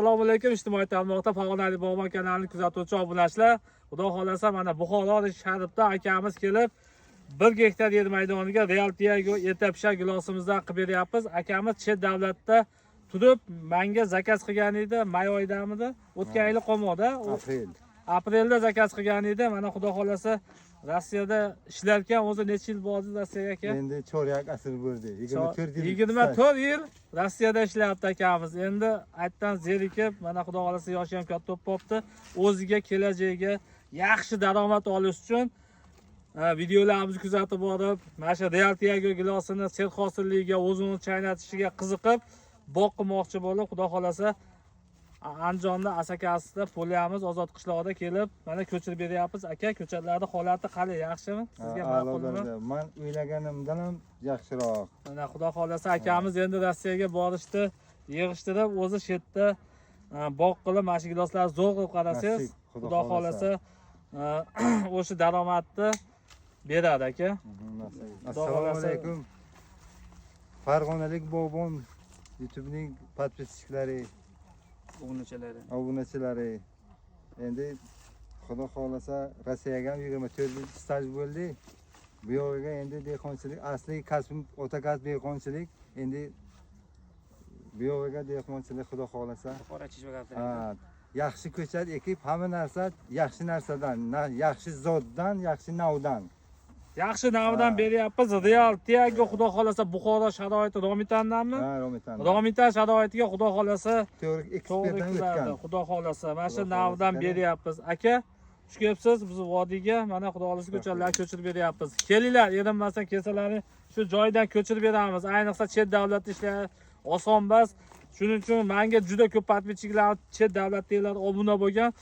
Assalomu alaykum, ijtimoiy tarmoqda Farg'onali bog'bon kanalini kuzatuvchi obunachilar. Xudo xolasa mana Buxoro shahrida akamiz kelib 1 gektar yer maydoniga Real Tiago etapsha gilosimizdan qilib beryapmiz. Akamiz chet davlatda turib menga zakaz qilgan edi, may oyidamidi? O'tgan yil qo'moqda, aprelda zakaz qilgan edi. Mana xudo xolasa Rossiyada ishlarkan, o'zi necha yil bo'ldi Rossiyaga aka? Endi cho'rak asr bo'ldi. 24 yil. 24 yil Rossiyada ishlayapti akamiz. Endi aytdan zerikib, mana xudo xolasa yoshi ham katta bo'libdi. O'ziga kelajagiga yaxshi daromad olish uchun videolarimizni kuzatib borib, mana shu Real Tiago gilosini serq hosilligiga, o'zini chaynatishiga qiziqib, boqmoqchi bo'lib, xudo xolasa Andijonda Asakasida Poliyamiz ozod qishlog'ida kelib, mana ko'chirib beryapmiz. Aka, ko'chatlarning holati qalay, yaxshimi? Sizga ma'qulmi? Men o'ylaganimdan ham yaxshiroq. Mana xudo xolasa akamiz endi Rossiyaga borishdi, yig'ishtirib, o'zi shu yerda bog' qilib, mana shu giloslarni zo'r qilib qarasangiz, xudo xolasa o'sha daromadni beradi aka. Assalomu alaykum. Farg'onalik bog'bon YouTube'ning podpischiklari, obunachilari. Endi xudo xolasa Rossiyaga 24 yil staj bo'ldi. Bu yerga endi dehqonchilik, asli kasbim o'ta kasb dehqonchilik. Endi bu yerga dehqonchilik xudo xolasa. Yaxshi ko'chat ekib, hamma narsa yaxshi narsadan, yaxshi zotdan, yaxshi navdan. Yaxshi navdan beryapmiz. Real Tiago xudo xolasa Buxoro sharoiti Romitandanmi? Ha, Romitan. Romitan sharoitiga xudo xolasa teorik ekspertdan o'tgan. Xudo xolasa mana shu navdan beryapmiz. Aka, xush kelibsiz biz vodiyga. Mana xudo xolasa ko'chatlarni ko'chirib beryapmiz. Kelinglar, erinmasdan kelsalarni shu joydan ko'chirib beramiz. Ayniqsa chet davlatda ishlash oson emas. Shuning uchun menga juda ko'p podpischilar chet davlatdagilar obuna bo'lgan.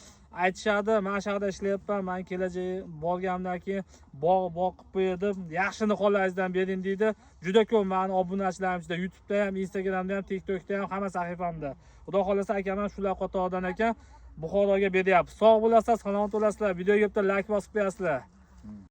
Aytishadi, men shaharda ishlayapman, men kelajak borganimdan keyin bog' qilib qo'ydim, yaxshini qo'lingizdan bering deydi. Juda ko'p meni obunachilarim ichida YouTube'da ham, Instagram'da ham, TikTok'da ham, hamma sahifamda. Xudo xolasa akaman shular qatoridan ekan, Buxoroga beryapti. Sog' bo'lasizlar, salomat bo'lasizlar. Videoga bitta like bosib qo'yasizlar.